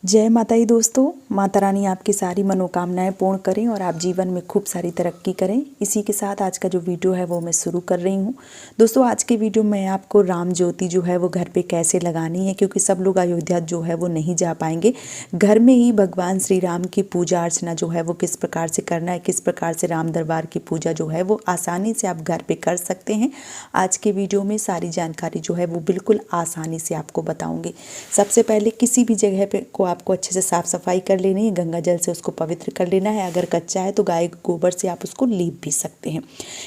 जय माता दी दोस्तों। माता रानी आपकी सारी मनोकामनाएं पूर्ण करें और आप जीवन में खूब सारी तरक्की करें। इसी के साथ आज का जो वीडियो है वो मैं शुरू कर रही हूँ। दोस्तों आज के वीडियो में आपको राम ज्योति जो है वो घर पे कैसे लगानी है, क्योंकि सब लोग अयोध्या जो है वो नहीं जा पाएंगे। घर में ही भगवान श्री राम की पूजा अर्चना जो है वो किस प्रकार से करना है, किस प्रकार से राम दरबार की पूजा जो है वो आसानी से आप घर पर कर सकते हैं। आज के वीडियो में सारी जानकारी जो है वो बिल्कुल आसानी से आपको बताऊँगी। सबसे पहले किसी भी जगह पे को आपको अच्छे से साफ़ सफाई कर लेनी है, गंगा जल से उसको पवित्र कर लेना है। अगर कच्चा है तो गाय गोबर से आप उसको लीप भी सकते हैं,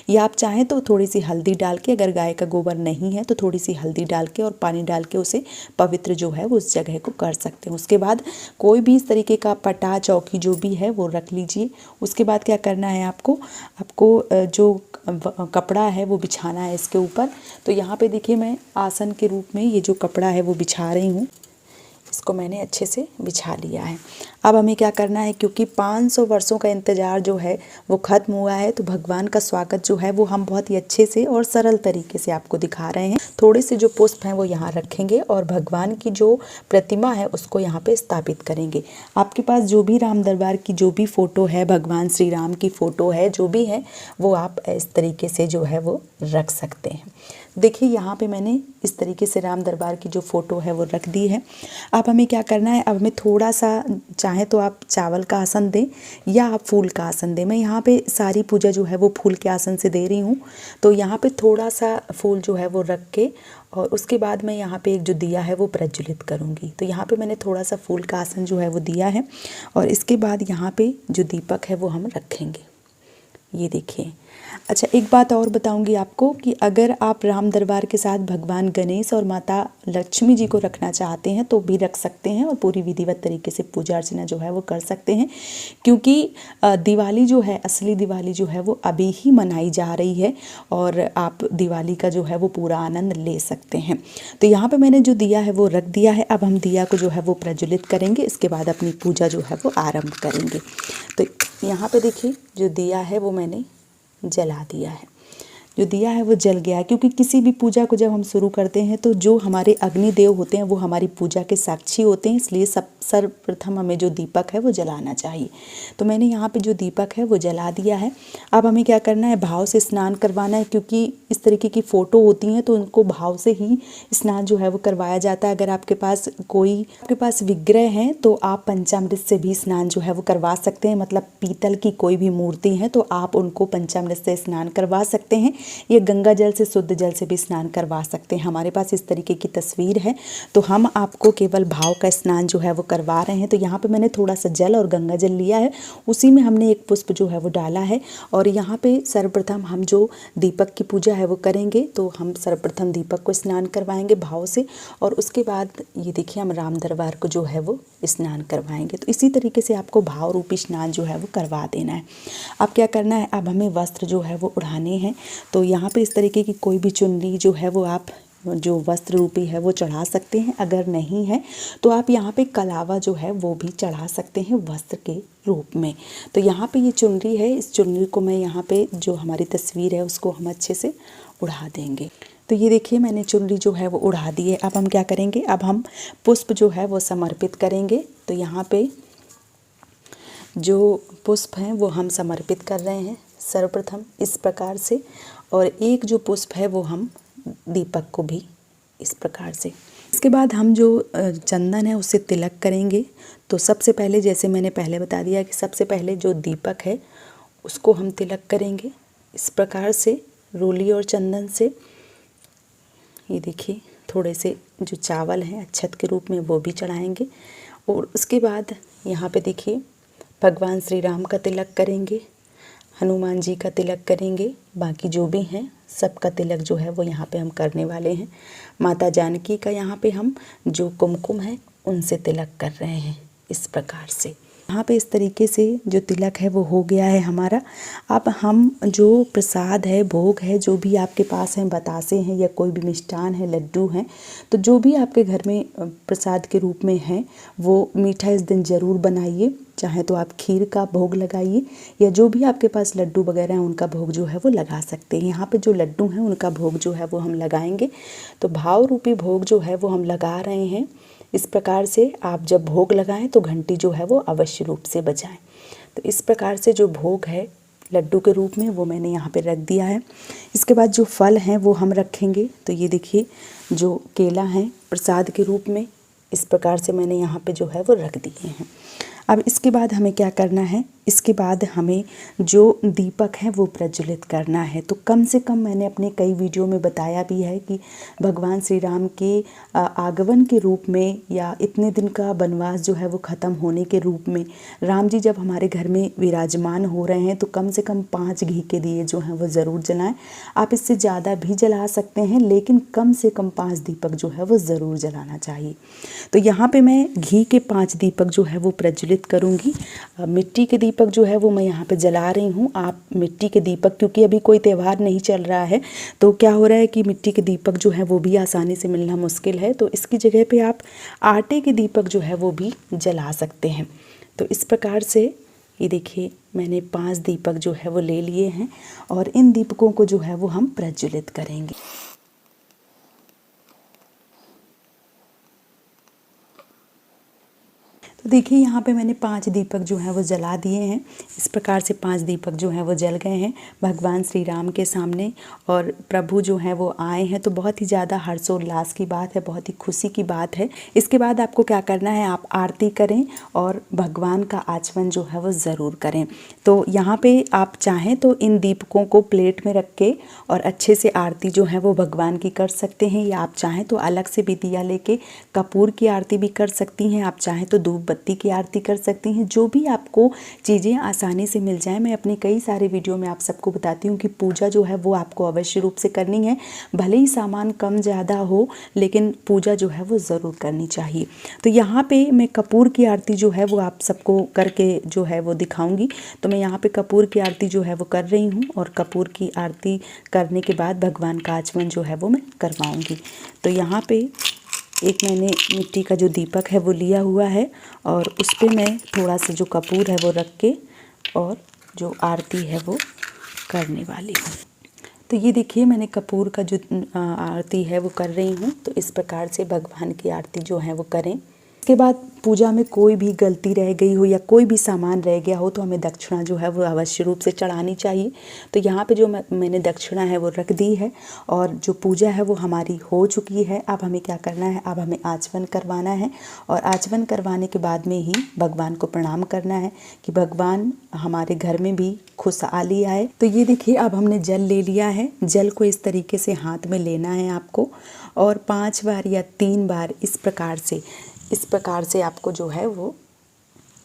या आप चाहें तो थोड़ी सी हल्दी डाल के, अगर गाय का गोबर नहीं है तो थोड़ी सी हल्दी डाल के और पानी डाल के उसे पवित्र जो है वो उस जगह को कर सकते हैं। उसके बाद कोई भी इस तरीके का पटा चौकी जो भी है वो रख लीजिए। उसके बाद क्या करना है, आपको जो कपड़ा है वो बिछाना है इसके ऊपर। तो यहाँ पे देखिए मैं आसन के रूप में ये जो कपड़ा है वो बिछा रही हूँ। इसको मैंने अच्छे से बिछा लिया है। अब हमें क्या करना है, क्योंकि 500 वर्षों का इंतज़ार जो है वो ख़त्म हुआ है, तो भगवान का स्वागत जो है वो हम बहुत ही अच्छे से और सरल तरीके से आपको दिखा रहे हैं। थोड़े से जो पुष्प हैं वो यहाँ रखेंगे और भगवान की जो प्रतिमा है उसको यहाँ पे स्थापित करेंगे। आपके पास जो भी राम दरबार की जो भी फ़ोटो है, भगवान श्री राम की फ़ोटो है, जो भी है वो आप इस तरीके से जो है वो रख सकते हैं। देखिए यहाँ पे मैंने इस तरीके से राम दरबार की जो फ़ोटो है वो रख दी है। अब हमें क्या करना है, अब हमें थोड़ा सा, चाहे तो आप चावल का आसन दें या आप फूल का आसन दें। मैं यहाँ पे सारी पूजा जो है वो फूल के आसन से दे रही हूँ। तो यहाँ पे थोड़ा सा फूल जो है वो रख के और उसके बाद मैं यहाँ पे एक जो दिया है वो प्रज्वलित करूँगी। तो यहाँ पे मैंने थोड़ा सा फूल का आसन जो है वो दिया है और इसके बाद यहाँ पे जो दीपक है वो हम रखेंगे। ये देखिए। अच्छा, एक बात और बताऊंगी आपको कि अगर आप राम दरबार के साथ भगवान गणेश और माता लक्ष्मी जी को रखना चाहते हैं तो भी रख सकते हैं और पूरी विधिवत तरीके से पूजा अर्चना जो है वो कर सकते हैं, क्योंकि दिवाली जो है, असली दिवाली जो है वो अभी ही मनाई जा रही है और आप दिवाली का जो है वो पूरा आनंद ले सकते हैं। तो यहाँ पर मैंने जो दिया है वो रख दिया है। अब हम दिया को जो है वो प्रज्वलित करेंगे, इसके बाद अपनी पूजा जो है वो आरंभ करेंगे। तो यहाँ पे देखिए जो दिया है वो मैंने जला दिया है। जो दिया है वो जल गया है, क्योंकि किसी भी पूजा को जब हम शुरू करते हैं तो जो हमारे अग्निदेव होते हैं वो हमारी पूजा के साक्षी होते हैं, इसलिए सर्वप्रथम हमें जो दीपक है वो जलाना चाहिए। तो मैंने यहाँ पे जो दीपक है वो जला दिया है। अब हमें क्या करना है, भाव से स्नान करवाना है, क्योंकि इस तरीके की फ़ोटो होती हैं तो उनको भाव से ही स्नान जो है वो करवाया जाता है। अगर आपके पास विग्रह हैं तो आप पंचामृत से भी स्नान जो है वो करवा सकते हैं। मतलब पीतल की कोई भी मूर्ति है तो आप उनको पंचामृत से स्नान करवा सकते हैं, ये गंगा जल से, शुद्ध जल से भी स्नान करवा सकते हैं। हमारे पास इस तरीके की तस्वीर है तो हम आपको केवल भाव का स्नान जो है वो करवा रहे हैं। तो यहाँ पे मैंने थोड़ा सा जल और गंगा जल लिया है, उसी में हमने एक पुष्प जो है वो डाला है और यहाँ पे सर्वप्रथम हम जो दीपक की पूजा है वो करेंगे। तो हम सर्वप्रथम दीपक को स्नान करवाएंगे भाव से और उसके बाद ये देखिए हम राम दरबार को जो है वो स्नान करवाएंगे। तो इसी तरीके से आपको भाव रूपी स्नान जो है वो करवा देना है। अब क्या करना है, अब हमें वस्त्र जो है वो उड़ाने हैं। तो यहाँ पे इस तरीके की कोई भी चुन्नी जो है वो आप जो वस्त्र रूपी है वो चढ़ा सकते हैं। अगर नहीं है तो आप यहाँ पे कलावा जो है वो भी चढ़ा सकते हैं वस्त्र के रूप में। तो यहाँ पे ये चुनरी है, इस चुनरी को मैं यहाँ पे जो हमारी तस्वीर है उसको हम अच्छे से उड़ा देंगे। तो ये देखिए मैंने चुनरी जो है वो उड़ा दी है। अब हम क्या करेंगे, अब हम पुष्प जो है वो समर्पित करेंगे। तो यहाँ पे जो पुष्प हैं वो हम समर्पित कर रहे हैं सर्वप्रथम इस प्रकार से, और एक जो पुष्प है वो हम दीपक को भी इस प्रकार से। इसके बाद हम जो चंदन है उससे तिलक करेंगे। तो सबसे पहले, जैसे मैंने पहले बता दिया कि सबसे पहले जो दीपक है उसको हम तिलक करेंगे इस प्रकार से रोली और चंदन से। ये देखिए थोड़े से जो चावल हैं अक्षत के रूप में वो भी चढ़ाएंगे और उसके बाद यहाँ पे देखिए भगवान श्री राम का तिलक करेंगे, हनुमान जी का तिलक करेंगे, बाकी जो भी हैं सबका तिलक जो है वो यहाँ पे हम करने वाले हैं। माता जानकी का यहाँ पे हम जो कुमकुम है उनसे तिलक कर रहे हैं इस प्रकार से। यहाँ पे इस तरीके से जो तिलक है वो हो गया है हमारा। अब हम जो प्रसाद है, भोग है, जो भी आपके पास हैं, बतासे हैं या कोई भी मिष्ठान है, लड्डू हैं, तो जो भी आपके घर में प्रसाद के रूप में है वो मीठा इस दिन ज़रूर बनाइए। चाहे तो आप खीर का भोग लगाइए या जो भी आपके पास लड्डू वगैरह हैं उनका भोग जो है वो लगा सकते हैं। यहाँ पे जो लड्डू हैं उनका भोग जो है वो हम लगाएंगे। तो भाव रूपी भोग जो है वो हम लगा रहे हैं इस प्रकार से आप जब भोग लगाएं तो घंटी जो है वो अवश्य रूप से बजाएं। तो इस प्रकार से जो भोग है लड्डू के रूप में वो मैंने यहाँ पे रख दिया है। इसके बाद जो फल हैं वो हम रखेंगे। तो ये देखिए जो केला है प्रसाद के रूप में इस प्रकार से मैंने यहाँ पे जो है वो रख दिए हैं। अब इसके बाद हमें क्या करना है, इसके बाद हमें जो दीपक है वो प्रज्वलित करना है। तो कम से कम मैंने अपने कई वीडियो में बताया भी है कि भगवान श्री राम के आगमन के रूप में या इतने दिन का वनवास जो है वो ख़त्म होने के रूप में राम जी जब हमारे घर में विराजमान हो रहे हैं तो कम से कम 5 घी के दिए जो हैं वो ज़रूर जलाएं। आप इससे ज़्यादा भी जला सकते हैं, लेकिन कम से कम 5 दीपक जो है वो ज़रूर जलाना चाहिए। तो यहाँ पे मैं घी के 5 दीपक जो है वो प्रज्वलित करूँगी। मिट्टी के दीपक जो है वो मैं यहाँ पे जला रही हूँ। आप मिट्टी के दीपक, क्योंकि अभी कोई त्यौहार नहीं चल रहा है तो क्या हो रहा है कि मिट्टी के दीपक जो है वो भी आसानी से मिलना मुश्किल है, तो इसकी जगह पे आप आटे के दीपक जो है वो भी जला सकते हैं। तो इस प्रकार से ये देखिए मैंने 5 दीपक जो है वो ले लिए हैं और इन दीपकों को जो है वो हम प्रज्वलित करेंगे। तो देखिए यहाँ पे मैंने 5 दीपक जो हैं वो जला दिए हैं। इस प्रकार से 5 दीपक जो हैं वो जल गए हैं भगवान श्री राम के सामने और प्रभु जो हैं वो आए हैं। तो बहुत ही ज़्यादा हर्षोल्लास की बात है, बहुत ही खुशी की बात है। इसके बाद आपको क्या करना है, आप आरती करें और भगवान का आचमन जो है वो ज़रूर करें। तो यहाँ पे आप चाहें तो इन दीपकों को प्लेट में रख के और अच्छे से आरती जो है वो भगवान की कर सकते हैं, या आप चाहें तो अलग से भी दिया लेके कपूर की आरती भी कर सकती हैं। आप चाहें तो धूप बत्ती की आरती कर सकती हैं। जो भी आपको चीज़ें आसानी से मिल जाए। मैं अपने कई सारे वीडियो में आप सबको बताती हूँ कि पूजा जो है वो आपको अवश्य रूप से करनी है। भले ही सामान कम ज़्यादा हो, लेकिन पूजा जो है वो ज़रूर करनी चाहिए। तो यहाँ पे मैं कपूर की आरती जो है वो आप सबको करके जो है वो दिखाऊंगी। तो मैं यहाँ पे कपूर की आरती जो है वो कर रही हूँ और कपूर की आरती करने के बाद भगवान का आचमन जो है वो मैं करवाऊँगी। तो यहाँ पे एक मैंने मिट्टी का जो दीपक है वो लिया हुआ है और उस पर मैं थोड़ा सा जो कपूर है वो रख के और जो आरती है वो करने वाली हूँ। तो ये देखिए मैंने कपूर का जो आरती है वो कर रही हूँ। तो इस प्रकार से भगवान की आरती जो है वो करें। इसके बाद पूजा में कोई भी गलती रह गई हो या कोई भी सामान रह गया हो तो हमें दक्षिणा जो है वो अवश्य रूप से चढ़ानी चाहिए। तो यहाँ पे जो मैंने दक्षिणा है वो रख दी है और जो पूजा है वो हमारी हो चुकी है। अब हमें क्या करना है, अब हमें आचमन करवाना है और आचमन करवाने के बाद में ही भगवान को प्रणाम करना है कि भगवान हमारे घर में भी खुशहाली आए। तो ये देखिए अब हमने जल ले लिया है। जल को इस तरीके से हाथ में लेना है आपको और 5 बार या 3 बार इस प्रकार से आपको जो है वो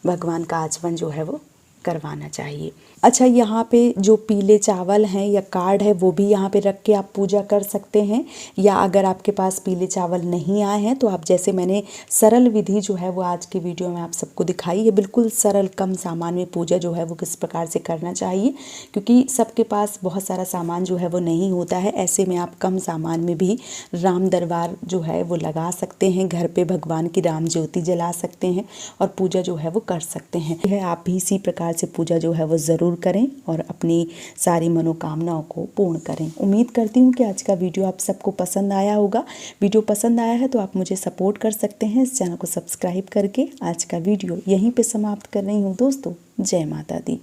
भगवान का आचमन जो है वो करवाना चाहिए। अच्छा, यहाँ पे जो पीले चावल हैं या कार्ड है वो भी यहाँ पे रख के आप पूजा कर सकते हैं, या अगर आपके पास पीले चावल नहीं आए हैं तो आप जैसे मैंने सरल विधि जो है वो आज की वीडियो में आप सबको दिखाई है, बिल्कुल सरल कम सामान में पूजा जो है वो किस प्रकार से करना चाहिए, क्योंकि सबके पास बहुत सारा सामान जो है वो नहीं होता है। ऐसे में आप कम सामान में भी राम दरबार जो है वो लगा सकते हैं, घर पे भगवान की राम ज्योति जला सकते हैं और पूजा जो है वो कर सकते हैं। आप भी इसी प्रकार से पूजा जो है वो ज़रूर करें और अपनी सारी मनोकामनाओं को पूर्ण करें। उम्मीद करती हूँ कि आज का वीडियो आप सबको पसंद आया होगा। वीडियो पसंद आया है तो आप मुझे सपोर्ट कर सकते हैं इस चैनल को सब्सक्राइब करके। आज का वीडियो यहीं पे समाप्त कर रही हूँ दोस्तों। जय माता दी।